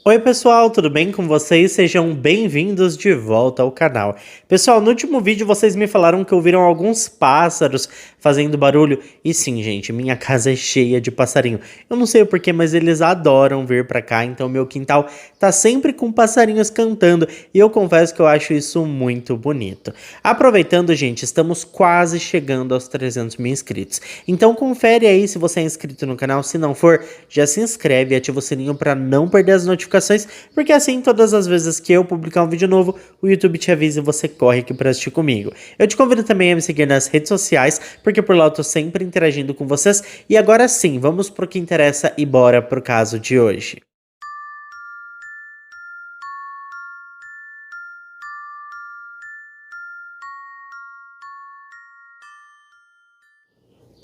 Oi pessoal, tudo bem com vocês? Sejam bem-vindos de volta ao canal. Pessoal, no último vídeo vocês me falaram que ouviram alguns pássaros fazendo barulho. E sim, gente, minha casa é cheia de passarinho. Eu não sei o porquê, mas eles adoram vir pra cá, então meu quintal tá sempre com passarinhos cantando. E eu confesso que eu acho isso muito bonito. Aproveitando, gente, estamos quase chegando aos 300 mil inscritos. Então confere aí se você é inscrito no canal. Se não for, já se inscreve e ativa o sininho para não perder as notificações, porque assim todas as vezes que eu publicar um vídeo novo, o YouTube te avisa e você corre aqui para assistir comigo. Eu te convido também a me seguir nas redes sociais, porque por lá eu tô sempre interagindo com vocês. E agora sim, vamos pro que interessa e bora pro caso de hoje.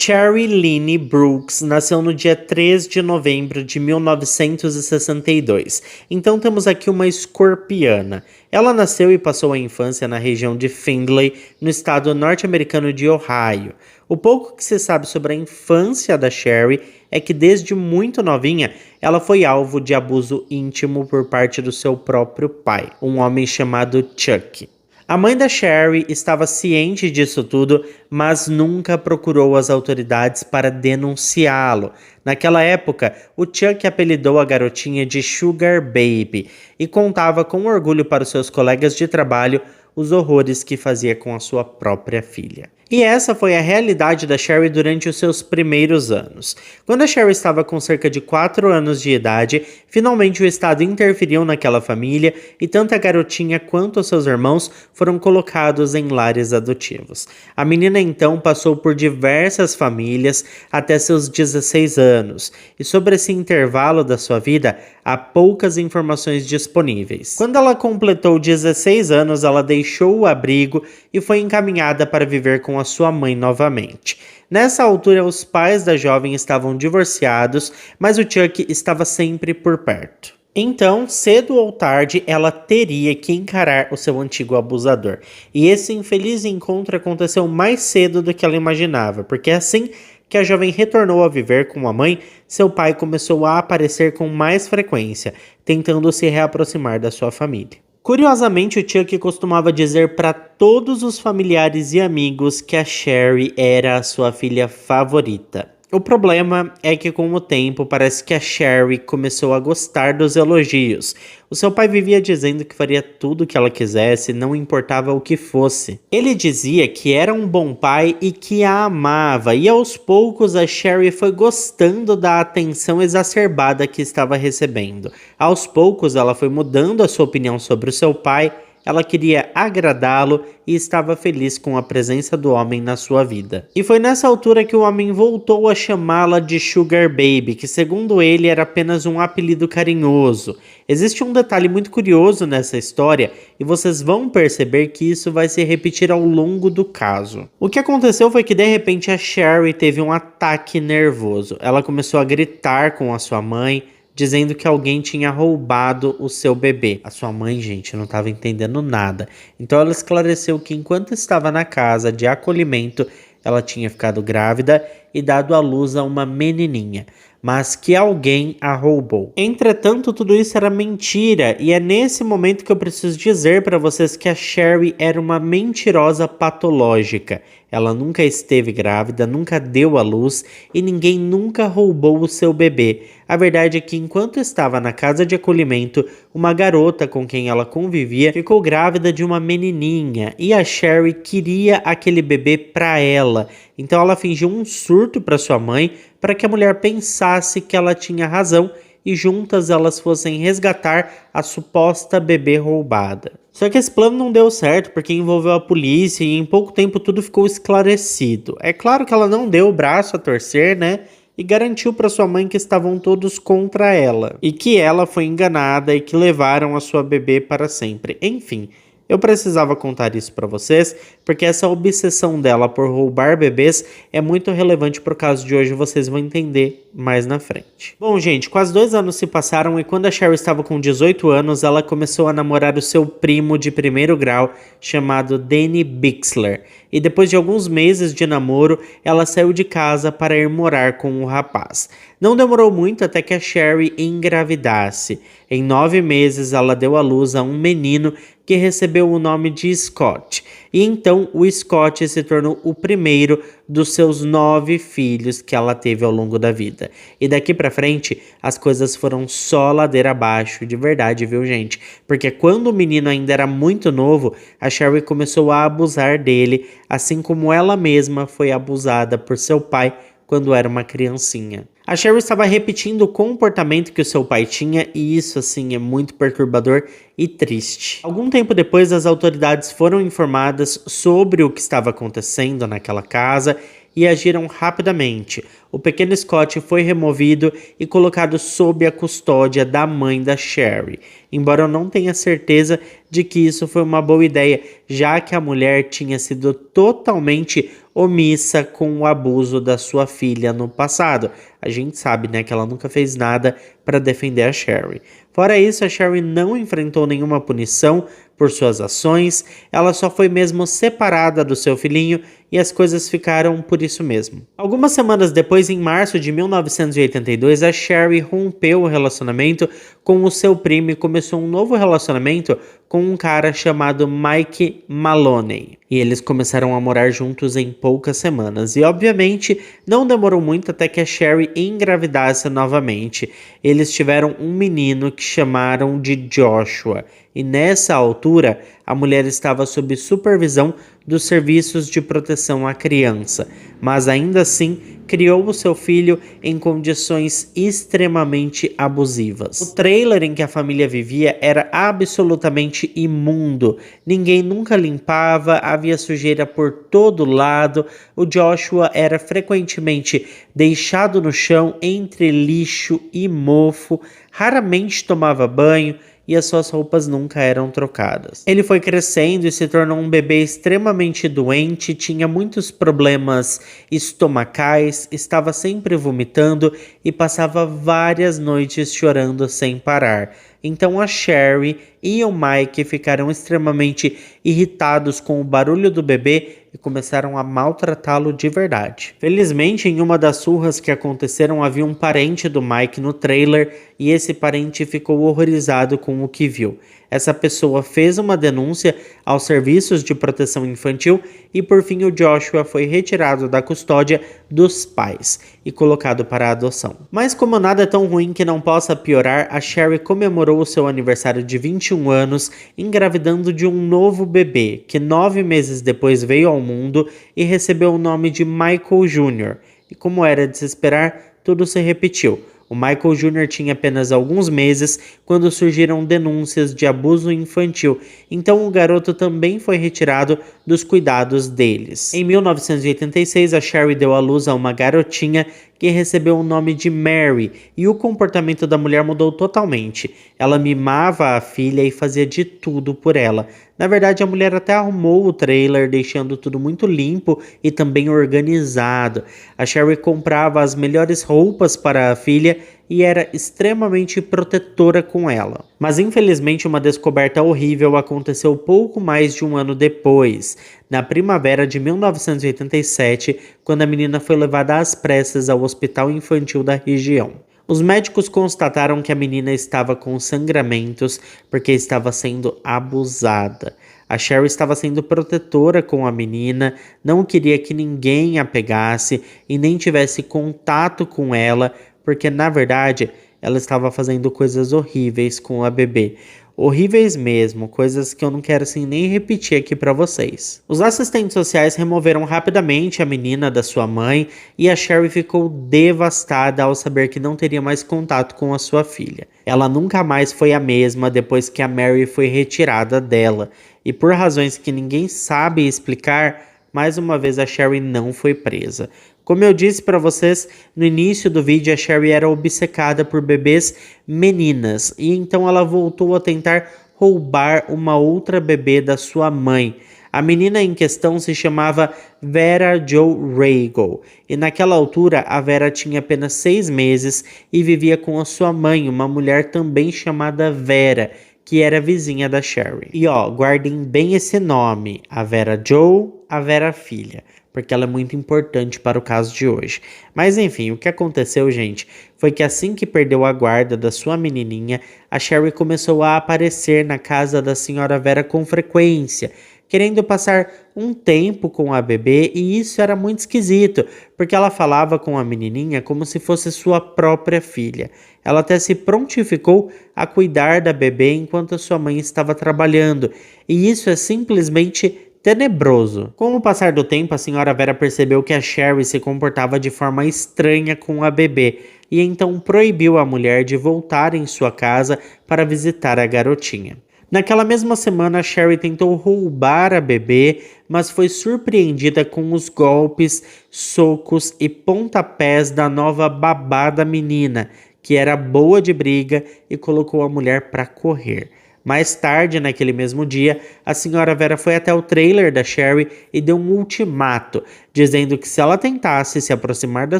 Cherry Lynne Brooks nasceu no dia 3 de novembro de 1962. Então temos aqui uma escorpiana. Ela nasceu e passou a infância na região de Findlay, no estado norte-americano de Ohio. O pouco que se sabe sobre a infância da Cherry é que desde muito novinha ela foi alvo de abuso íntimo por parte do seu próprio pai, um homem chamado Chuck. A mãe da Cherry estava ciente disso tudo, mas nunca procurou as autoridades para denunciá-lo. Naquela época, o Chuck apelidou a garotinha de Sugar Baby e contava com orgulho para os seus colegas de trabalho os horrores que fazia com a sua própria filha. E essa foi a realidade da Cherry durante os seus primeiros anos. Quando a Cherry estava com cerca de 4 anos de idade, finalmente o Estado interferiu naquela família e tanto a garotinha quanto os seus irmãos foram colocados em lares adotivos. A menina então passou por diversas famílias até seus 16 anos, e sobre esse intervalo da sua vida, há poucas informações disponíveis. Quando ela completou 16 anos, ela deixou o abrigo e foi encaminhada para viver com a sua mãe novamente. Nessa altura, os pais da jovem estavam divorciados, mas o Chuck estava sempre por perto. Então, cedo ou tarde, ela teria que encarar o seu antigo abusador. E esse infeliz encontro aconteceu mais cedo do que ela imaginava, porque assim que a jovem retornou a viver com a mãe, seu pai começou a aparecer com mais frequência, tentando se reaproximar da sua família. Curiosamente, o Chuck costumava dizer para todos os familiares e amigos que a Cherry era a sua filha favorita. O problema é que com o tempo parece que a Cherry começou a gostar dos elogios. O seu pai vivia dizendo que faria tudo o que ela quisesse, não importava o que fosse. Ele dizia que era um bom pai e que a amava, e aos poucos a Cherry foi gostando da atenção exacerbada que estava recebendo. Aos poucos ela foi mudando a sua opinião sobre o seu pai. Ela queria agradá-lo e estava feliz com a presença do homem na sua vida. E foi nessa altura que o homem voltou a chamá-la de Sugar Baby, que segundo ele era apenas um apelido carinhoso. Existe um detalhe muito curioso nessa história e vocês vão perceber que isso vai se repetir ao longo do caso. O que aconteceu foi que de repente a Cherry teve um ataque nervoso. Ela começou a gritar com a sua mãe, dizendo que alguém tinha roubado o seu bebê. A sua mãe, gente, não estava entendendo nada. Então ela esclareceu que enquanto estava na casa de acolhimento, ela tinha ficado grávida e dado à luz a uma menininha, mas que alguém a roubou. Entretanto, tudo isso era mentira, e é nesse momento que eu preciso dizer para vocês que a Cherry era uma mentirosa patológica. Ela nunca esteve grávida, nunca deu à luz e ninguém nunca roubou o seu bebê. A verdade é que enquanto estava na casa de acolhimento, uma garota com quem ela convivia ficou grávida de uma menininha e a Cherry queria aquele bebê para ela. Então ela fingiu um surto para sua mãe para que a mulher pensasse que ela tinha razão e juntas elas fossem resgatar a suposta bebê roubada. Só que esse plano não deu certo porque envolveu a polícia e em pouco tempo tudo ficou esclarecido. É claro que ela não deu o braço a torcer, né? E garantiu para sua mãe que estavam todos contra ela e que ela foi enganada e que levaram a sua bebê para sempre. Enfim, Eu precisava contar isso para vocês, porque essa obsessão dela por roubar bebês é muito relevante pro caso de hoje, vocês vão entender mais na frente. Bom, gente, quase 2 anos se passaram e quando a Sherry estava com 18 anos, ela começou a namorar o seu primo de primeiro grau, chamado Danny Bixler. E depois de alguns meses de namoro, ela saiu de casa para ir morar com o rapaz. Não demorou muito até que a Sherry engravidasse. Em 9 meses, ela deu à luz a um menino que recebeu o nome de Scott. E então o Scott se tornou o primeiro dos seus 9 filhos que ela teve ao longo da vida. E daqui pra frente, as coisas foram só ladeira abaixo, de verdade, viu, gente? Porque quando o menino ainda era muito novo, a Sherry começou a abusar dele, assim como ela mesma foi abusada por seu pai quando era uma criancinha. A Sherry estava repetindo o comportamento que o seu pai tinha e isso, assim, é muito perturbador e triste. Algum tempo depois, as autoridades foram informadas sobre o que estava acontecendo naquela casa e agiram rapidamente. O pequeno Scott foi removido e colocado sob a custódia da mãe da Sherry. Embora eu não tenha certeza de que isso foi uma boa ideia, já que a mulher tinha sido totalmente omissa com o abuso da sua filha no passado. A gente sabe, né, que ela nunca fez nada para defender a Sherry. Fora isso, a Sherry não enfrentou nenhuma punição por suas ações, ela só foi mesmo separada do seu filhinho e as coisas ficaram por isso mesmo. Algumas semanas depois, em março de 1982, a Sherry rompeu o relacionamento com o seu primo e começou um novo relacionamento com um cara chamado Mike Maloney. E eles começaram a morar juntos em poucas semanas. E obviamente não demorou muito até que a Sherry engravidasse novamente. Eles tiveram um menino que chamaram de Joshua. E nessa altura, a mulher estava sob supervisão dos serviços de proteção à criança, mas ainda assim criou o seu filho em condições extremamente abusivas. O trailer em que a família vivia era absolutamente imundo, ninguém nunca limpava, havia sujeira por todo lado, o Joshua era frequentemente deixado no chão entre lixo e mofo, raramente tomava banho, e as suas roupas nunca eram trocadas. Ele foi crescendo e se tornou um bebê extremamente doente, tinha muitos problemas estomacais, estava sempre vomitando e passava várias noites chorando sem parar. Então a Sherry e o Mike ficaram extremamente irritados com o barulho do bebê e começaram a maltratá-lo de verdade. Felizmente, em uma das surras que aconteceram, havia um parente do Mike no trailer e esse parente ficou horrorizado com o que viu. Essa pessoa fez uma denúncia aos serviços de proteção infantil e por fim o Joshua foi retirado da custódia dos pais e colocado para adoção. Mas como nada é tão ruim que não possa piorar, a Sherry comemorou o seu aniversário de 21 anos engravidando de um novo bebê que 9 meses depois veio ao mundo e recebeu o nome de Michael Jr. E como era de se esperar, tudo se repetiu. O Michael Jr. tinha apenas alguns meses quando surgiram denúncias de abuso infantil, então o garoto também foi retirado dos cuidados deles. Em 1986, a Sherry deu à luz a uma garotinha que recebeu o nome de Mary, e o comportamento da mulher mudou totalmente. Ela mimava a filha e fazia de tudo por ela. Na verdade, a mulher até arrumou o trailer, deixando tudo muito limpo e também organizado. A Sherry comprava as melhores roupas para a filha e era extremamente protetora com ela. Mas infelizmente uma descoberta horrível aconteceu pouco mais de um ano depois, na primavera de 1987, quando a menina foi levada às pressas ao hospital infantil da região. Os médicos constataram que a menina estava com sangramentos porque estava sendo abusada. A Sherry estava sendo protetora com a menina, não queria que ninguém a pegasse e nem tivesse contato com ela, porque na verdade ela estava fazendo coisas horríveis com a bebê. Horríveis mesmo, coisas que eu não quero assim nem repetir aqui para vocês. Os assistentes sociais removeram rapidamente a menina da sua mãe e a Sherry ficou devastada ao saber que não teria mais contato com a sua filha. Ela nunca mais foi a mesma depois que a Mary foi retirada dela. E por razões que ninguém sabe explicar, mais uma vez a Sherry não foi presa. Como eu disse para vocês no início do vídeo, a Sherry era obcecada por bebês meninas e então ela voltou a tentar roubar uma outra bebê da sua mãe. A menina em questão se chamava Vera Jo Regal, e naquela altura a Vera tinha apenas 6 meses e vivia com a sua mãe, uma mulher também chamada Vera, que era vizinha da Sherry. E guardem bem esse nome, a Vera Jo, a Vera filha, porque ela é muito importante para o caso de hoje. Mas enfim, o que aconteceu, gente, foi que assim que perdeu a guarda da sua menininha, a Sherry começou a aparecer na casa da senhora Vera com frequência, querendo passar um tempo com a bebê, e isso era muito esquisito, porque ela falava com a menininha como se fosse sua própria filha. Ela até se prontificou a cuidar da bebê enquanto a sua mãe estava trabalhando, e isso é simplesmente tenebroso. Com o passar do tempo, a senhora Vera percebeu que a Sherry se comportava de forma estranha com a bebê, e então proibiu a mulher de voltar em sua casa para visitar a garotinha. Naquela mesma semana, a Sherry tentou roubar a bebê, mas foi surpreendida com os golpes, socos e pontapés da nova babá da menina, que era boa de briga e colocou a mulher para correr. Mais tarde, naquele mesmo dia, a senhora Vera foi até o trailer da Sherry e deu um ultimato, dizendo que se ela tentasse se aproximar da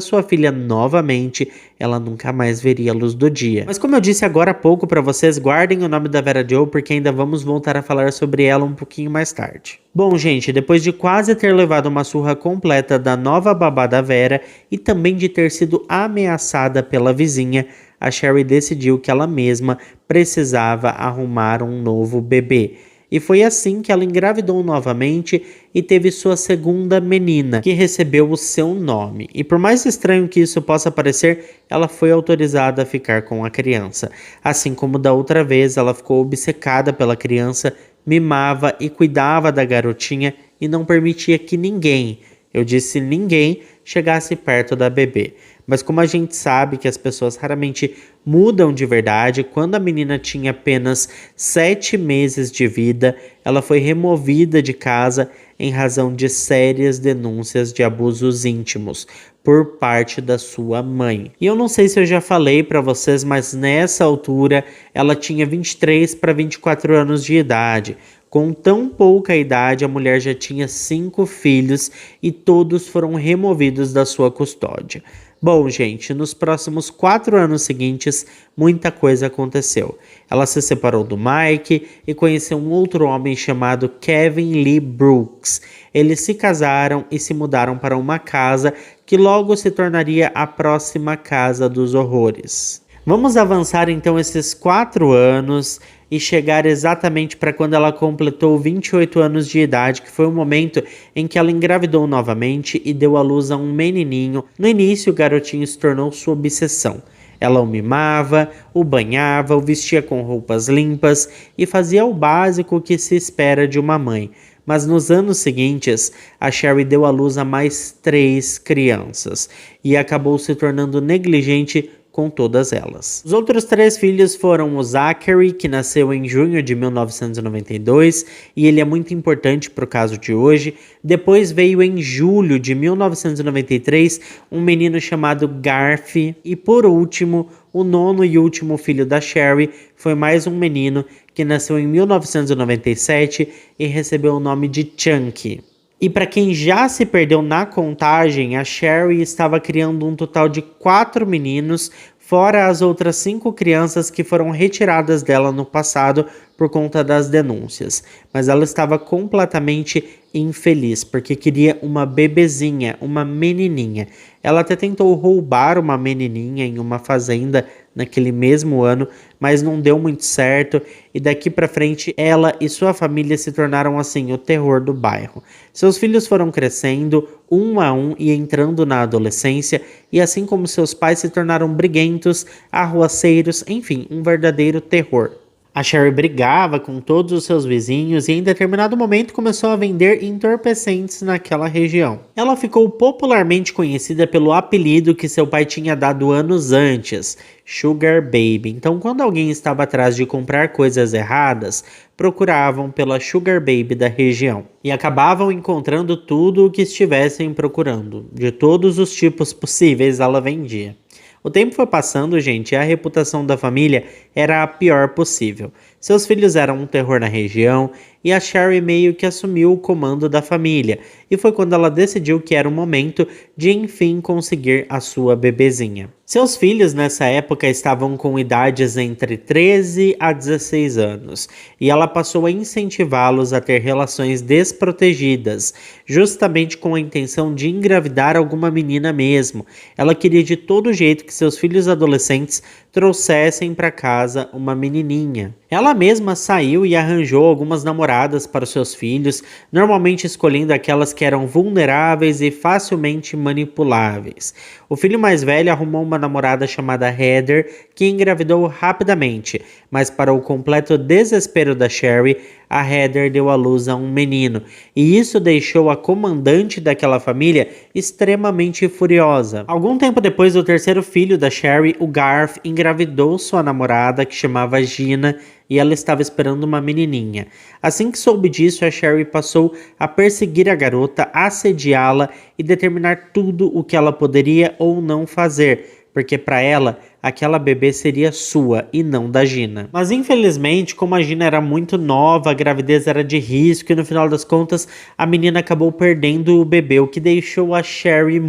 sua filha novamente, ela nunca mais veria a luz do dia. Mas como eu disse agora há pouco para vocês, guardem o nome da Vera Jo, porque ainda vamos voltar a falar sobre ela um pouquinho mais tarde. Bom, gente, depois de quase ter levado uma surra completa da nova babá da Vera e também de ter sido ameaçada pela vizinha, a Sherry decidiu que ela mesma precisava arrumar um novo bebê. E foi assim que ela engravidou novamente e teve sua segunda menina, que recebeu o seu nome. E por mais estranho que isso possa parecer, ela foi autorizada a ficar com a criança. Assim como da outra vez, ela ficou obcecada pela criança, mimava e cuidava da garotinha e não permitia que ninguém, eu disse ninguém, chegasse perto da bebê. Mas como a gente sabe que as pessoas raramente mudam de verdade, quando a menina tinha apenas 7 meses de vida, ela foi removida de casa em razão de sérias denúncias de abusos íntimos por parte da sua mãe. E eu não sei se eu já falei para vocês, mas nessa altura ela tinha 23 para 24 anos de idade. Com tão pouca idade, a mulher já tinha 5 filhos e todos foram removidos da sua custódia. Bom, gente, nos próximos 4 anos seguintes, muita coisa aconteceu. Ela se separou do Mike e conheceu um outro homem chamado Kevin Lee Brooks. Eles se casaram e se mudaram para uma casa que logo se tornaria a próxima Casa dos Horrores. Vamos avançar então esses 4 anos e chegar exatamente para quando ela completou 28 anos de idade, que foi o momento em que ela engravidou novamente e deu à luz a um menininho. No início, o garotinho se tornou sua obsessão. Ela o mimava, o banhava, o vestia com roupas limpas e fazia o básico que se espera de uma mãe. Mas nos anos seguintes, a Sherry deu à luz a mais 3 crianças e acabou se tornando negligente com todas elas. Os outros 3 filhos foram o Zachary, que nasceu em junho de 1992, e ele é muito importante para o caso de hoje. Depois veio em julho de 1993 um menino chamado Garth, e por último, o 9º e último filho da Sherry foi mais um menino que nasceu em 1997 e recebeu o nome de Chunky. E para quem já se perdeu na contagem, a Sherry estava criando um total de 4 meninos, fora as outras 5 crianças que foram retiradas dela no passado por conta das denúncias. Mas ela estava completamente infeliz, porque queria uma bebezinha, uma menininha. Ela até tentou roubar uma menininha em uma fazenda naquele mesmo ano, mas não deu muito certo, e daqui para frente ela e sua família se tornaram assim o terror do bairro. Seus filhos foram crescendo um a um e entrando na adolescência, e assim como seus pais se tornaram briguentos, arruaceiros, enfim, um verdadeiro terror. A Sherry brigava com todos os seus vizinhos e em determinado momento começou a vender entorpecentes naquela região. Ela ficou popularmente conhecida pelo apelido que seu pai tinha dado anos antes, Sugar Baby. Então, quando alguém estava atrás de comprar coisas erradas, procuravam pela Sugar Baby da região e acabavam encontrando tudo o que estivessem procurando. De todos os tipos possíveis ela vendia. O tempo foi passando, gente, e a reputação da família era a pior possível. Seus filhos eram um terror na região e a Sherry meio que assumiu o comando da família, e foi quando ela decidiu que era o momento de enfim conseguir a sua bebezinha. Seus filhos nessa época estavam com idades entre 13 a 16 anos, e ela passou a incentivá-los a ter relações desprotegidas, justamente com a intenção de engravidar alguma menina mesmo. Ela queria de todo jeito que seus filhos adolescentes trouxessem para casa uma menininha. Ela mesma saiu e arranjou algumas namoradas para os seus filhos, normalmente escolhendo aquelas que eram vulneráveis e facilmente manipuláveis. O filho mais velho arrumou uma namorada chamada Heather, que engravidou rapidamente, mas para o completo desespero da Sherry, a Heather deu à luz a um menino, e isso deixou a comandante daquela família extremamente furiosa. Algum tempo depois do terceiro filho da Sherry, o Garth engravidou sua namorada, que chamava Gina, e ela estava esperando uma menininha. Assim que soube disso, a Sherry passou a perseguir a garota, assediá-la e determinar tudo o que ela poderia ou não fazer, porque para ela, aquela bebê seria sua e não da Gina. Mas infelizmente, como a Gina era muito nova, a gravidez era de risco e no final das contas, a menina acabou perdendo o bebê, o que deixou a Sherry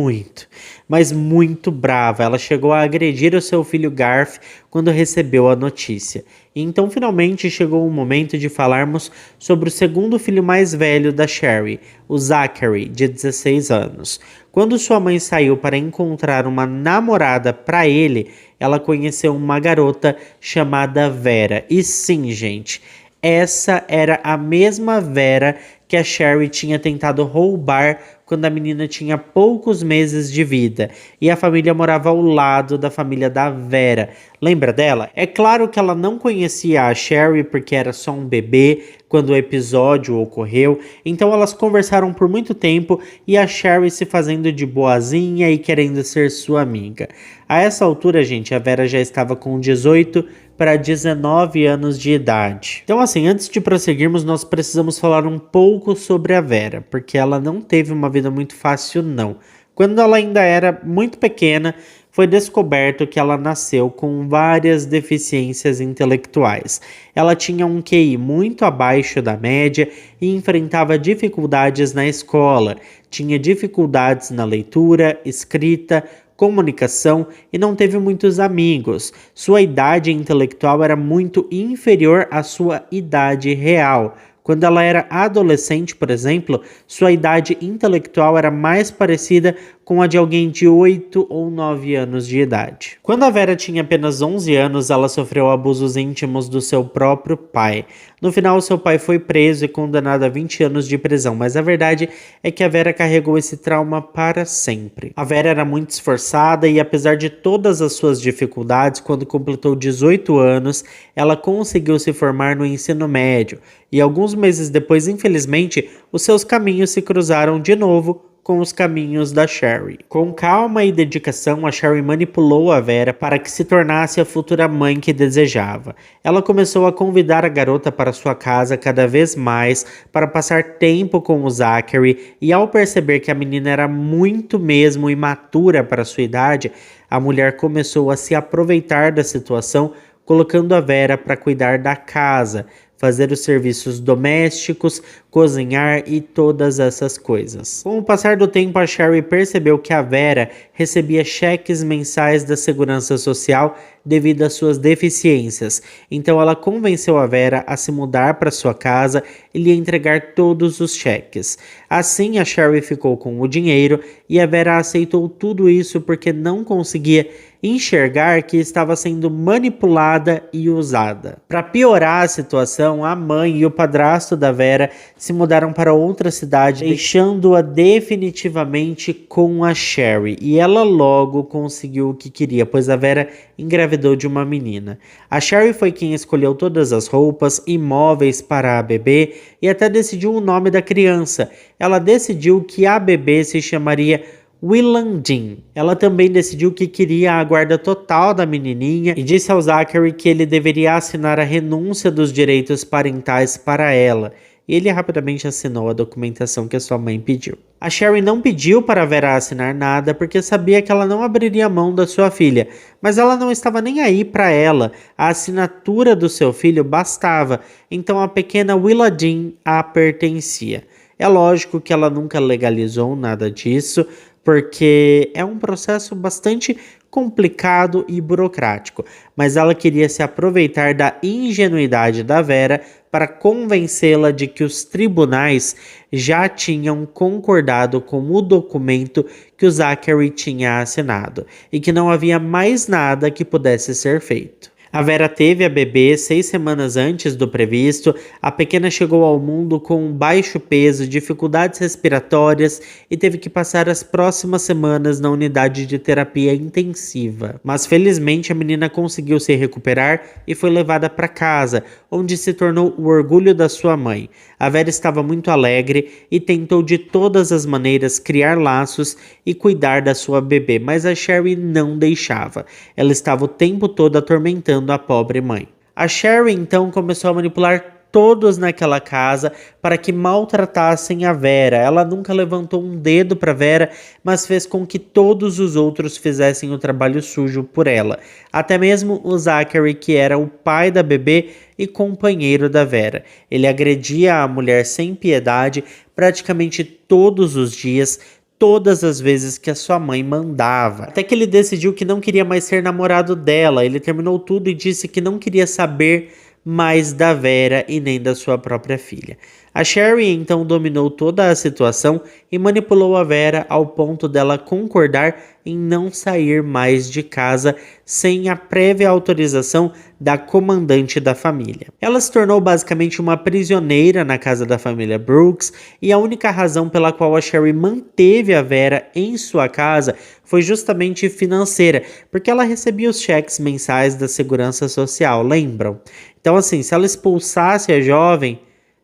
mas muito brava. Ela chegou a agredir o seu filho Garth quando recebeu a notícia. E então finalmente chegou o momento de falarmos sobre o segundo filho mais velho da Sherry, o Zachary, de 16 anos. Quando sua mãe saiu para encontrar uma namorada para ele, ela conheceu uma garota chamada Vera. E sim, gente, essa era a mesma Vera que a Sherry tinha tentado roubar quando a menina tinha poucos meses de vida, e a família morava ao lado da família da Vera. Lembra dela? É claro que ela não conhecia a Sherry porque era só um bebê quando o episódio ocorreu, então elas conversaram por muito tempo e a Sherry se fazendo de boazinha e querendo ser sua amiga. A essa altura, gente, a Vera já estava com 18 para 19 anos de idade. Então assim, antes de prosseguirmos, nós precisamos falar um pouco sobre a Vera, porque ela não teve uma vida muito fácil não. Quando ela ainda era muito pequena, foi descoberto que ela nasceu com várias deficiências intelectuais. Ela tinha um QI muito abaixo da média e enfrentava dificuldades na escola. Tinha dificuldades na leitura, escrita, comunicação e não teve muitos amigos. Sua idade intelectual era muito inferior à sua idade real. Quando ela era adolescente, por exemplo, sua idade intelectual era mais parecida com a de alguém de 8 ou 9 anos de idade. Quando a Vera tinha apenas 11 anos, ela sofreu abusos íntimos do seu próprio pai. No final, seu pai foi preso e condenado a 20 anos de prisão, mas a verdade é que a Vera carregou esse trauma para sempre. A Vera era muito esforçada e, apesar de todas as suas dificuldades, quando completou 18 anos, ela conseguiu se formar no ensino médio. E alguns meses depois, infelizmente, os seus caminhos se cruzaram de novo com os caminhos da Sherry. Com calma e dedicação, a Sherry manipulou a Vera para que se tornasse a futura mãe que desejava. Ela começou a convidar a garota para sua casa cada vez mais para passar tempo com o Zachary, e ao perceber que a menina era muito mesmo imatura para sua idade, a mulher começou a se aproveitar da situação, colocando a Vera para cuidar da casa, fazer os serviços domésticos, cozinhar e todas essas coisas. Com o passar do tempo, a Sherry percebeu que a Vera recebia cheques mensais da Segurança Social devido às suas deficiências. Então ela convenceu a Vera a se mudar para sua casa e lhe entregar todos os cheques. Assim, a Sherry ficou com o dinheiro e a Vera aceitou tudo isso porque não conseguia enxergar que estava sendo manipulada e usada. Para piorar a situação, a mãe e o padrasto da Vera se mudaram para outra cidade, deixando-a definitivamente com a Sherry. E ela logo conseguiu o que queria, pois a Vera engravidou de uma menina. A Sherry foi quem escolheu todas as roupas e móveis para a bebê e até decidiu o nome da criança. Ela decidiu que a bebê se chamaria Willam Jean. Ela também decidiu que queria a guarda total da menininha e disse ao Zachary que ele deveria assinar a renúncia dos direitos parentais para ela. e ele rapidamente assinou a documentação que a sua mãe pediu. A Sherry não pediu para a Vera assinar nada porque sabia que ela não abriria mão da sua filha, mas ela não estava nem aí para ela. A assinatura do seu filho bastava, então a pequena Willa Jean a pertencia. É lógico que ela nunca legalizou nada disso, porque é um processo bastante complicado e burocrático, mas ela queria se aproveitar da ingenuidade da Vera para convencê-la de que os tribunais já tinham concordado com o documento que o Zachary tinha assinado e que não havia mais nada que pudesse ser feito. A Vera teve a bebê 6 semanas antes do previsto. A pequena chegou ao mundo com baixo peso, dificuldades respiratórias e teve que passar as próximas semanas na unidade de terapia intensiva. Mas felizmente a menina conseguiu se recuperar e foi levada para casa, onde se tornou o orgulho da sua mãe. A Vera estava muito alegre e tentou de todas as maneiras criar laços e cuidar da sua bebê, mas a Sherry não deixava. Ela estava o tempo todo atormentando a pobre mãe. A Sherry então começou a manipular todos naquela casa para que maltratassem a Vera. Ela nunca levantou um dedo para Vera, mas fez com que todos os outros fizessem o trabalho sujo por ela. Até mesmo o Zachary, que era o pai da bebê e companheiro da Vera. Ele agredia a mulher sem piedade praticamente todos os dias, todas as vezes que a sua mãe mandava. Até que ele decidiu que não queria mais ser namorado dela. Ele terminou tudo e disse que não queria saber mais da Vera e nem da sua própria filha. A Sherry então dominou toda a situação e manipulou a Vera ao ponto dela concordar em não sair mais de casa sem a prévia autorização da comandante da família. Ela se tornou basicamente uma prisioneira na casa da família Brooks e a única razão pela qual a Sherry manteve a Vera em sua casa foi justamente financeira, porque ela recebia os cheques mensais da Segurança Social, lembram? Então assim, se ela expulsasse a jovem,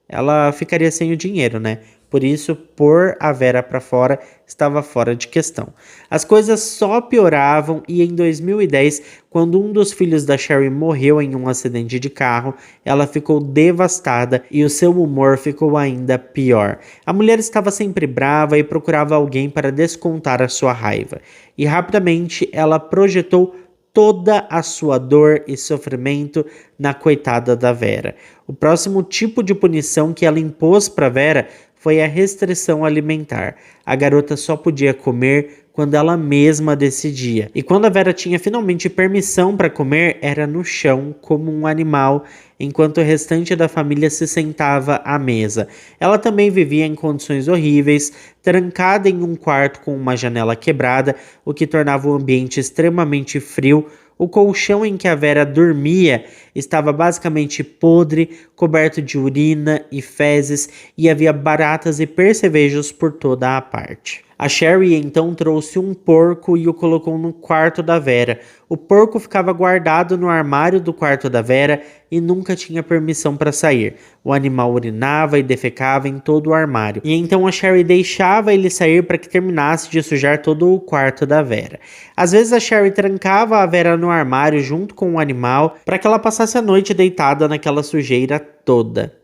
ela ficaria sem o dinheiro, né? Por isso, pôr a Vera para fora estava fora de questão. As coisas só pioravam e em 2010, quando um dos filhos da Sherry morreu em um acidente de carro, ela ficou devastada e o seu humor ficou ainda pior. A mulher estava sempre brava e procurava alguém para descontar a sua raiva. E rapidamente ela projetou toda a sua dor e sofrimento na coitada da Vera. O próximo tipo de punição que ela impôs para Vera foi a restrição alimentar. A garota só podia comer quando ela mesma decidia. E quando a Vera tinha finalmente permissão para comer, era no chão, como um animal, enquanto o restante da família se sentava à mesa. Ela também vivia em condições horríveis, trancada em um quarto com uma janela quebrada, o que tornava o ambiente extremamente frio. O colchão em que a Vera dormia estava basicamente podre, coberto de urina e fezes, e havia baratas e percevejos por toda a parte. A Sherry então trouxe um porco e o colocou no quarto da Vera. O porco ficava guardado no armário do quarto da Vera e nunca tinha permissão para sair. O animal urinava e defecava em todo o armário. E então a Sherry deixava ele sair para que terminasse de sujar todo o quarto da Vera. Às vezes a Sherry trancava a Vera no armário junto com o animal para que ela passasse a noite deitada naquela sujeira toda.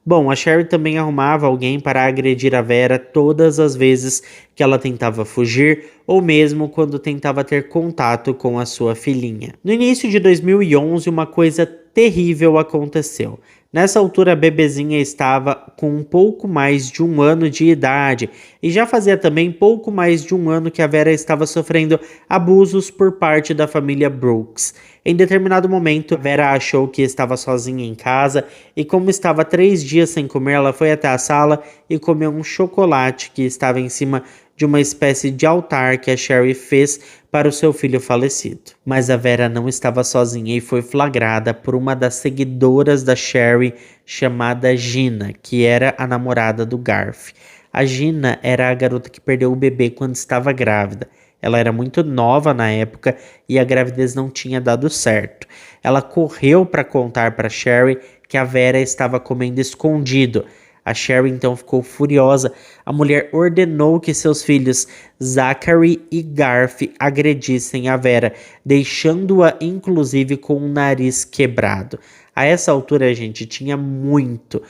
Bom, a Sherry também arrumava alguém para agredir a Vera todas as vezes que ela tentava fugir ou mesmo quando tentava ter contato com a sua filhinha. No início de 2011, uma coisa terrível aconteceu. Nessa altura, a bebezinha estava com um pouco mais de 1 ano de idade e já fazia também pouco mais de 1 ano que a Vera estava sofrendo abusos por parte da família Brooks. Em determinado momento, Vera achou que estava sozinha em casa e, como estava 3 dias sem comer, ela foi até a sala e comeu um chocolate que estava em cima de uma espécie de altar que a Sherry fez para o seu filho falecido. Mas a Vera não estava sozinha e foi flagrada por uma das seguidoras da Sherry chamada Gina, que era a namorada do Garth. A Gina era a garota que perdeu o bebê quando estava grávida. Ela era muito nova na época e a gravidez não tinha dado certo. Ela correu para contar para Sherry que a Vera estava comendo escondido. A Sherry então ficou furiosa. A mulher ordenou que seus filhos Zachary e Garth agredissem a Vera, deixando-a inclusive com o nariz quebrado. A essa altura, gente, tinha muito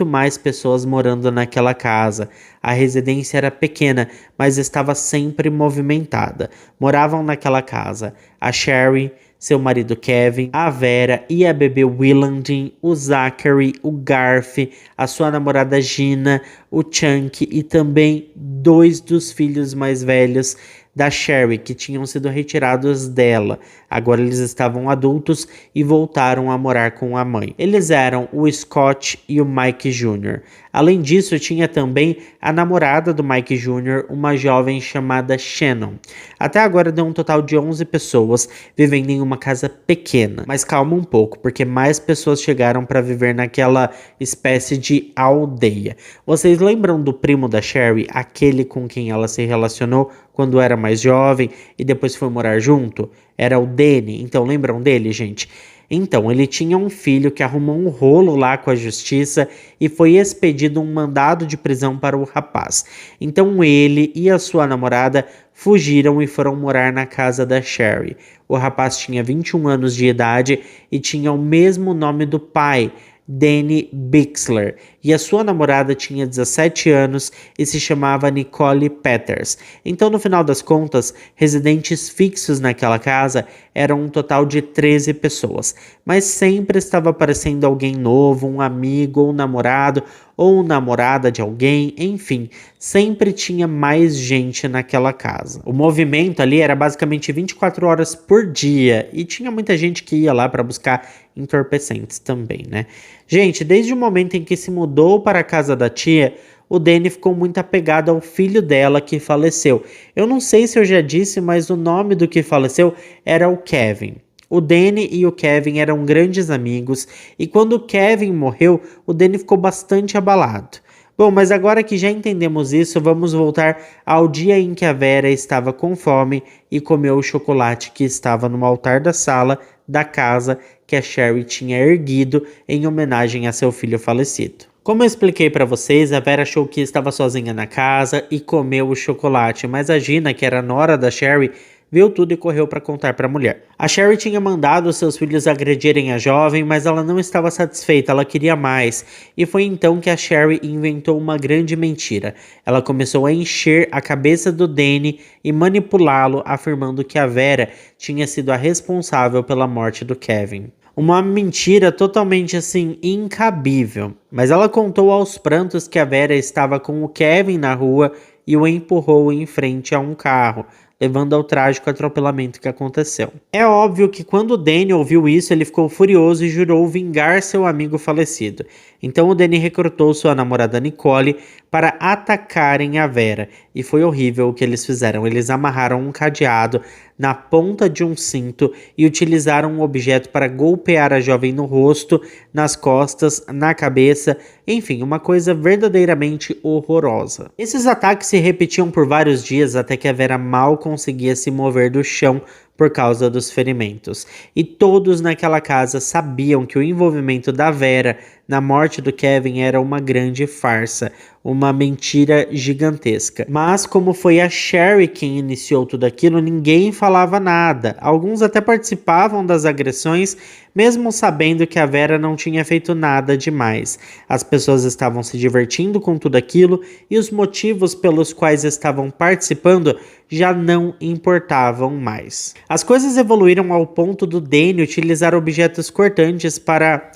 mais pessoas morando naquela casa. A residência era pequena, mas estava sempre movimentada. Moravam naquela casa a Sherry, seu marido Kevin, a Vera e a bebê Willandin, o Zachary, o Garth, a sua namorada Gina, o Chunk e também 2 dos filhos mais velhos da Sherry, que tinham sido retirados dela. Agora eles estavam adultos e voltaram a morar com a mãe. Eles eram o Scott e o Mike Jr. Além disso, tinha também a namorada do Mike Jr., uma jovem chamada Shannon. Até agora deu um total de 11 pessoas vivendo em uma casa pequena. Mas calma um pouco, porque mais pessoas chegaram para viver naquela espécie de aldeia. Vocês lembram do primo da Sherry, aquele com quem ela se relacionou quando era mais jovem e depois foi morar junto? Era o Danny. Então lembram dele, gente? Então, ele tinha um filho que arrumou um rolo lá com a justiça e foi expedido um mandado de prisão para o rapaz. Então ele e a sua namorada fugiram e foram morar na casa da Sherry. O rapaz tinha 21 anos de idade e tinha o mesmo nome do pai, Danny Bixler, e a sua namorada tinha 17 anos e se chamava Nicole Peters. Então, no final das contas, residentes fixos naquela casa eram um total de 13 pessoas, mas sempre estava aparecendo alguém novo, um amigo ou um namorado ou namorada de alguém, enfim, sempre tinha mais gente naquela casa. O movimento ali era basicamente 24 horas por dia e tinha muita gente que ia lá para buscar entorpecentes também, né? Gente, desde o momento em que se mudou para a casa da tia, o Danny ficou muito apegado ao filho dela que faleceu. Eu não sei se eu já disse, mas o nome do que faleceu era o Kevin. O Danny e o Kevin eram grandes amigos e quando o Kevin morreu, o Danny ficou bastante abalado. Bom, mas agora que já entendemos isso, vamos voltar ao dia em que a Vera estava com fome e comeu o chocolate que estava no altar da sala da casa que a Sherry tinha erguido em homenagem a seu filho falecido. Como eu expliquei para vocês, a Vera achou que estava sozinha na casa e comeu o chocolate, mas a Gina, que era a nora da Sherry, viu tudo e correu para contar para a mulher. A Sherry tinha mandado seus filhos agredirem a jovem, mas ela não estava satisfeita, ela queria mais. E foi então que a Sherry inventou uma grande mentira. Ela começou a encher a cabeça do Danny e manipulá-lo, afirmando que a Vera tinha sido a responsável pela morte do Kevin. Uma mentira totalmente assim, incabível. Mas ela contou aos prantos que a Vera estava com o Kevin na rua e o empurrou em frente a um carro, levando ao trágico atropelamento que aconteceu. É óbvio que quando o Danny ouviu isso, ele ficou furioso e jurou vingar seu amigo falecido. Então o Danny recrutou sua namorada Nicole para atacarem a Vera. E foi horrível o que eles fizeram. Eles amarraram um cadeado na ponta de um cinto e utilizaram um objeto para golpear a jovem no rosto, nas costas, na cabeça, enfim, uma coisa verdadeiramente horrorosa. Esses ataques se repetiam por vários dias até que a Vera mal conseguia se mover do chão por causa dos ferimentos. E todos naquela casa sabiam que o envolvimento da Vera na morte do Kevin era uma grande farsa, uma mentira gigantesca. Mas como foi a Sherry quem iniciou tudo aquilo, ninguém falava nada. Alguns até participavam das agressões, mesmo sabendo que a Vera não tinha feito nada demais. As pessoas estavam se divertindo com tudo aquilo e os motivos pelos quais estavam participando já não importavam mais. As coisas evoluíram ao ponto do Danny utilizar objetos cortantes para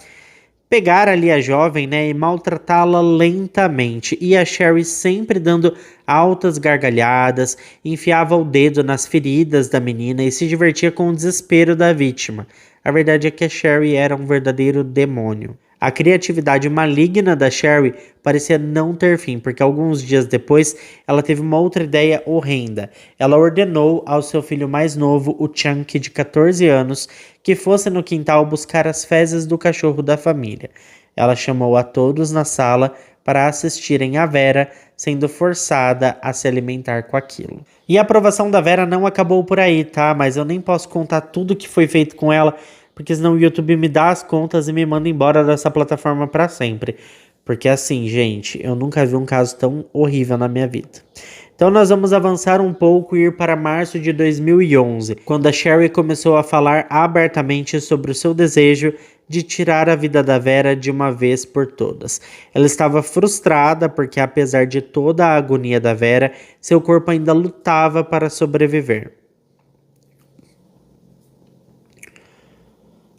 pegar ali a jovem, né, e maltratá-la lentamente. E a Sherry sempre dando altas gargalhadas, enfiava o dedo nas feridas da menina e se divertia com o desespero da vítima. A verdade é que a Sherry era um verdadeiro demônio. A criatividade maligna da Sherry parecia não ter fim, porque alguns dias depois ela teve uma outra ideia horrenda. Ela ordenou ao seu filho mais novo, o Chunk, de 14 anos, que fosse no quintal buscar as fezes do cachorro da família. Ela chamou a todos na sala para assistirem a Vera sendo forçada a se alimentar com aquilo. E a aprovação da Vera não acabou por aí, tá? Mas eu nem posso contar tudo que foi feito com ela, porque senão o YouTube me dá as contas e me manda embora dessa plataforma para sempre. Porque assim, gente, eu nunca vi um caso tão horrível na minha vida. Então nós vamos avançar um pouco e ir para março de 2011, quando a Sherry começou a falar abertamente sobre o seu desejo de tirar a vida da Vera de uma vez por todas. Ela estava frustrada porque, apesar de toda a agonia da Vera, seu corpo ainda lutava para sobreviver.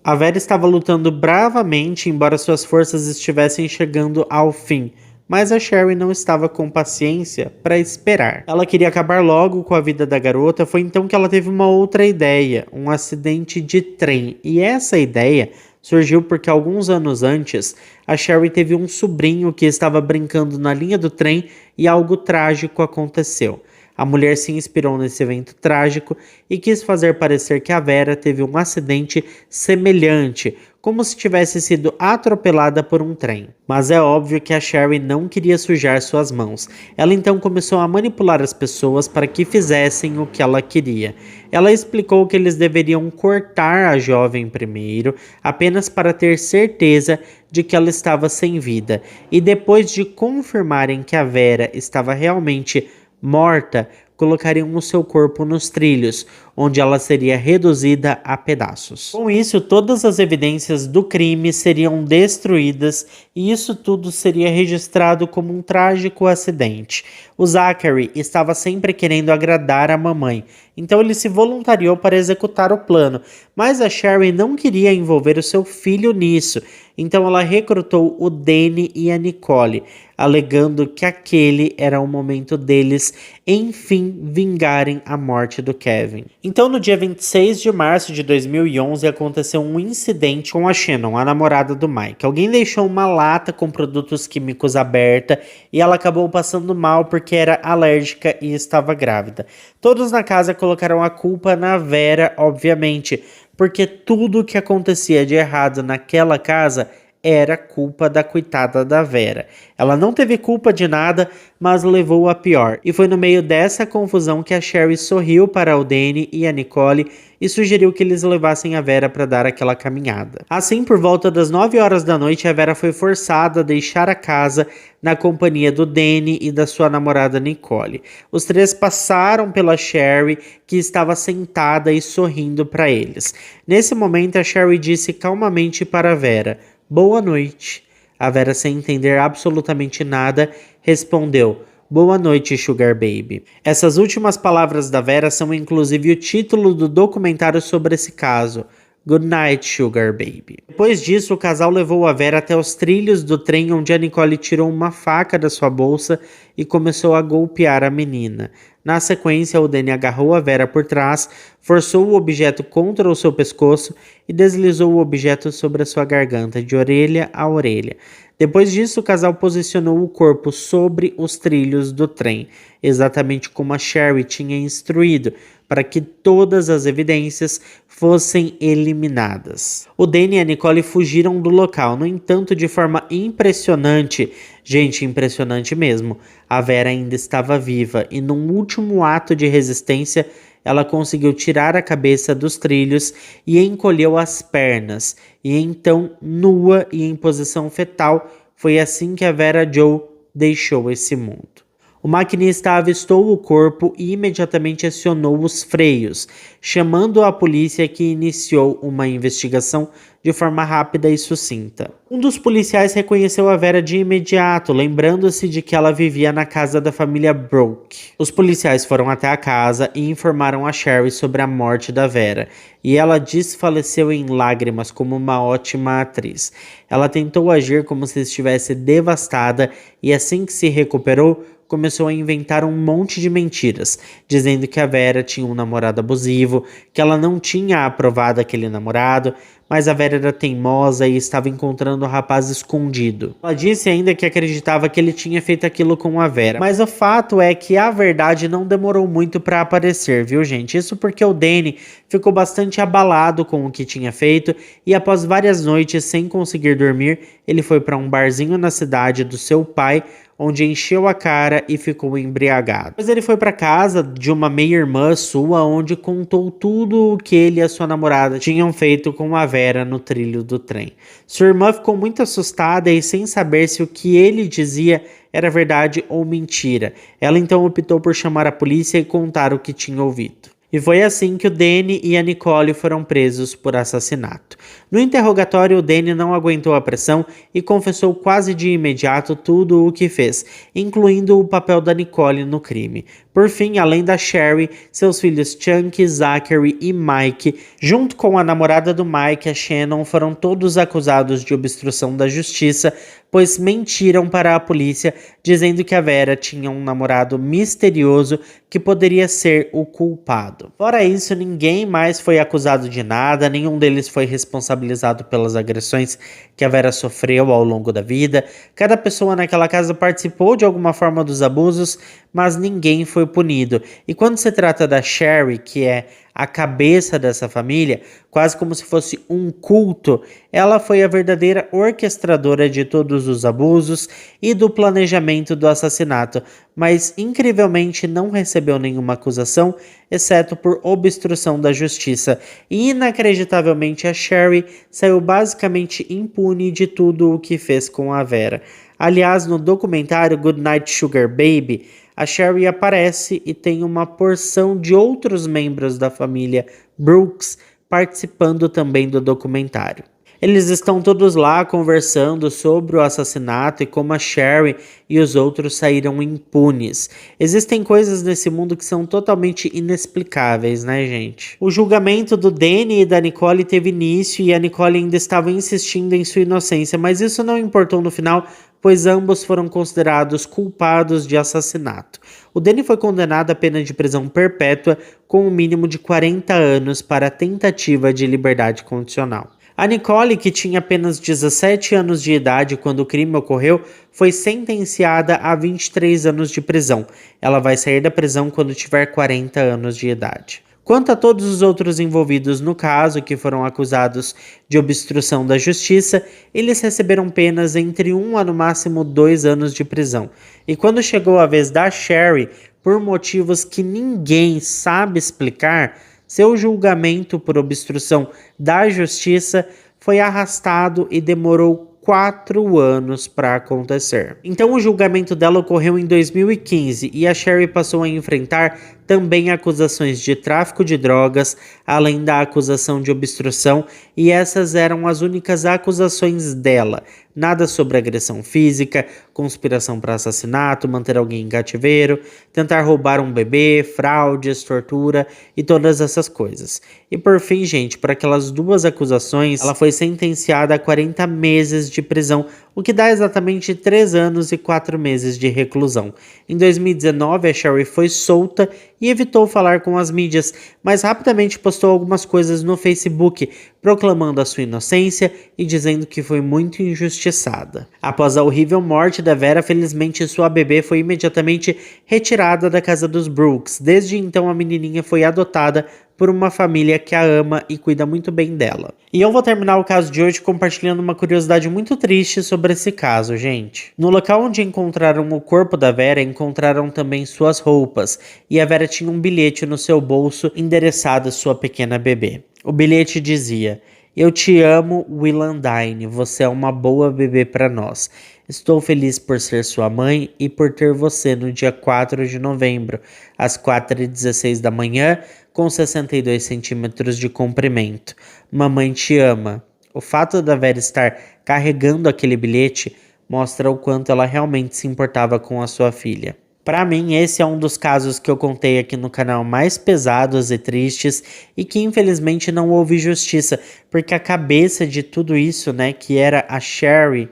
A Vera estava lutando bravamente, embora suas forças estivessem chegando ao fim, mas a Sherry não estava com paciência para esperar. Ela queria acabar logo com a vida da garota, foi então que ela teve uma outra ideia, um acidente de trem. E essa ideia surgiu porque alguns anos antes, a Sherry teve um sobrinho que estava brincando na linha do trem e algo trágico aconteceu. A mulher se inspirou nesse evento trágico e quis fazer parecer que a Vera teve um acidente semelhante, como se tivesse sido atropelada por um trem. Mas é óbvio que a Sherry não queria sujar suas mãos. Ela então começou a manipular as pessoas para que fizessem o que ela queria. Ela explicou que eles deveriam cortar a jovem primeiro, apenas para ter certeza de que ela estava sem vida. E depois de confirmarem que a Vera estava realmente morta, colocariam o seu corpo nos trilhos, onde ela seria reduzida a pedaços. Com isso, todas as evidências do crime seriam destruídas e isso tudo seria registrado como um trágico acidente. O Zachary estava sempre querendo agradar a mamãe, então ele se voluntariou para executar o plano, mas a Sherry não queria envolver o seu filho nisso, então ela recrutou o Danny e a Nicole, alegando que aquele era o momento deles, enfim, vingarem a morte do Kevin. Então, no dia 26 de março de 2011, aconteceu um incidente com a Shannon, a namorada do Mike. Alguém deixou uma lata com produtos químicos aberta e ela acabou passando mal porque era alérgica e estava grávida. Todos na casa colocaram a culpa na Vera, obviamente, porque tudo o que acontecia de errado naquela casa era culpa da coitada da Vera. Ela não teve culpa de nada, mas levou a pior. E foi no meio dessa confusão que a Sherry sorriu para o Danny e a Nicole e sugeriu que eles levassem a Vera para dar aquela caminhada. Assim, por volta das 9 horas da noite, a Vera foi forçada a deixar a casa na companhia do Danny e da sua namorada Nicole. Os três passaram pela Sherry, que estava sentada e sorrindo para eles. Nesse momento, a Sherry disse calmamente para a Vera: "Boa noite." A Vera, sem entender absolutamente nada, respondeu: "Boa noite, Sugar Baby." Essas últimas palavras da Vera são inclusive o título do documentário sobre esse caso. Good night, Sugar Baby. Depois disso, o casal levou a Vera até os trilhos do trem, onde a Nicole tirou uma faca da sua bolsa e começou a golpear a menina. Na sequência, o Danny agarrou a Vera por trás, forçou o objeto contra o seu pescoço e deslizou o objeto sobre a sua garganta, de orelha a orelha. Depois disso, o casal posicionou o corpo sobre os trilhos do trem, exatamente como a Sherry tinha instruído, para que todas as evidências fossem eliminadas. O Danny e a Nicole fugiram do local, no entanto, de forma impressionante. Gente, impressionante mesmo. A Vera ainda estava viva e, num último ato de resistência, ela conseguiu tirar a cabeça dos trilhos e encolheu as pernas. E então, nua e em posição fetal, foi assim que a Vera Jo deixou esse mundo. O maquinista avistou o corpo e imediatamente acionou os freios, chamando a polícia, que iniciou uma investigação de forma rápida e sucinta. Um dos policiais reconheceu a Vera de imediato, lembrando-se de que ela vivia na casa da família Brooke. Os policiais foram até a casa e informaram a Sherry sobre a morte da Vera, e ela desfaleceu em lágrimas como uma ótima atriz. Ela tentou agir como se estivesse devastada e, assim que se recuperou, começou a inventar um monte de mentiras, dizendo que a Vera tinha um namorado abusivo, que ela não tinha aprovado aquele namorado, mas a Vera era teimosa e estava encontrando o rapaz escondido. Ela disse ainda que acreditava que ele tinha feito aquilo com a Vera, mas o fato é que a verdade não demorou muito para aparecer, viu, gente? Isso porque o Danny ficou bastante abalado com o que tinha feito e, após várias noites sem conseguir dormir, ele foi para um barzinho na cidade do seu pai, onde encheu a cara e ficou embriagado. Depois ele foi para casa de uma meia-irmã sua, onde contou tudo o que ele e a sua namorada tinham feito com a Vera no trilho do trem. Sua irmã ficou muito assustada e sem saber se o que ele dizia era verdade ou mentira. Ela então optou por chamar a polícia e contar o que tinha ouvido. E foi assim que o Danny e a Nicole foram presos por assassinato. No interrogatório, o Danny não aguentou a pressão e confessou quase de imediato tudo o que fez, incluindo o papel da Nicole no crime. Por fim, além da Sherry, seus filhos Chunky, Zachary e Mike, junto com a namorada do Mike, a Shannon, foram todos acusados de obstrução da justiça, pois mentiram para a polícia, dizendo que a Vera tinha um namorado misterioso que poderia ser o culpado. Fora isso, ninguém mais foi acusado de nada, nenhum deles foi responsabilizado pelas agressões que a Vera sofreu ao longo da vida. Cada pessoa naquela casa participou de alguma forma dos abusos, mas ninguém foi punido. E quando se trata da Sherry, que é a cabeça dessa família, quase como se fosse um culto, ela foi a verdadeira orquestradora de todos os abusos e do planejamento do assassinato, mas incrivelmente não recebeu nenhuma acusação, exceto por obstrução da justiça. E inacreditavelmente a Sherry saiu basicamente impune de tudo o que fez com a Vera. Aliás, no documentário Goodnight Sugar Baby, a Sherry aparece e tem uma porção de outros membros da família Brooks participando também do documentário. Eles estão todos lá conversando sobre o assassinato e como a Sherry e os outros saíram impunes. Existem coisas nesse mundo que são totalmente inexplicáveis, né, gente? O julgamento do Danny e da Nicole teve início e a Nicole ainda estava insistindo em sua inocência, mas isso não importou no final, pois ambos foram considerados culpados de assassinato. O Danny foi condenado à pena de prisão perpétua com um mínimo de 40 anos para tentativa de liberdade condicional. A Nicole, que tinha apenas 17 anos de idade quando o crime ocorreu, foi sentenciada a 23 anos de prisão. Ela vai sair da prisão quando tiver 40 anos de idade. Quanto a todos os outros envolvidos no caso, que foram acusados de obstrução da justiça, eles receberam penas entre 1 a no máximo 2 anos de prisão. E quando chegou a vez da Sherry, por motivos que ninguém sabe explicar, seu julgamento por obstrução da justiça foi arrastado e demorou 4 anos para acontecer. Então o julgamento dela ocorreu em 2015 e a Sherry passou a enfrentar também acusações de tráfico de drogas, além da acusação de obstrução, e essas eram as únicas acusações dela. Nada sobre agressão física, conspiração para assassinato, manter alguém em cativeiro, tentar roubar um bebê, fraudes, tortura e todas essas coisas. E por fim, gente, por aquelas 2 acusações, ela foi sentenciada a 40 meses de prisão, o que dá exatamente 3 anos e 4 meses de reclusão. Em 2019, a Sherry foi solta e evitou falar com as mídias, mas rapidamente postou algumas coisas no Facebook, proclamando a sua inocência e dizendo que foi muito injustiçada. Após a horrível morte da Vera, felizmente sua bebê foi imediatamente retirada da casa dos Brooks. Desde então, a menininha foi adotada por uma família que a ama e cuida muito bem dela. E eu vou terminar o caso de hoje compartilhando uma curiosidade muito triste sobre esse caso, gente. No local onde encontraram o corpo da Vera, encontraram também suas roupas, e a Vera tinha um bilhete no seu bolso endereçado à sua pequena bebê. O bilhete dizia: "Eu te amo, Willandine, você é uma boa bebê para nós. Estou feliz por ser sua mãe e por ter você no dia 4 de novembro, às 4h16 da manhã, com 62 centímetros de comprimento. Mamãe te ama." O fato da Vera estar carregando aquele bilhete mostra o quanto ela realmente se importava com a sua filha. Para mim, esse é um dos casos que eu contei aqui no canal mais pesados e tristes e que infelizmente não houve justiça, porque a cabeça de tudo isso, né, que era a Sherry,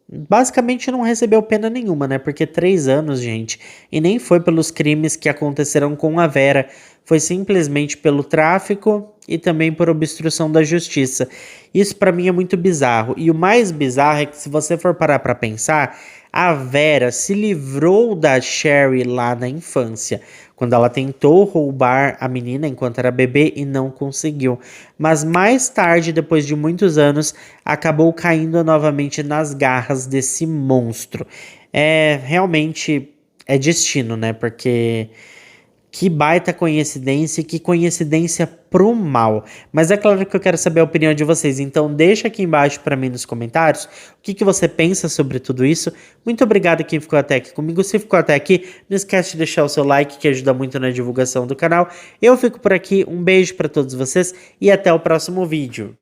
basicamente não recebeu pena nenhuma, né? Porque 3 anos, gente. E nem foi pelos crimes que aconteceram com a Vera. Foi simplesmente pelo tráfico e também por obstrução da justiça. Isso pra mim é muito bizarro. E o mais bizarro é que, se você for parar pra pensar, a Vera se livrou da Sherry lá na infância, quando ela tentou roubar a menina enquanto era bebê e não conseguiu. Mas mais tarde, depois de muitos anos, acabou caindo novamente nas garras desse monstro. Realmente é destino, né? Porque Que baita coincidência, que coincidência pro mal. Mas é claro que eu quero saber a opinião de vocês, então deixa aqui embaixo para mim nos comentários o que você pensa sobre tudo isso. Muito obrigado quem ficou até aqui comigo. Se ficou até aqui, não esquece de deixar o seu like que ajuda muito na divulgação do canal. Eu fico por aqui, um beijo para todos vocês e até o próximo vídeo.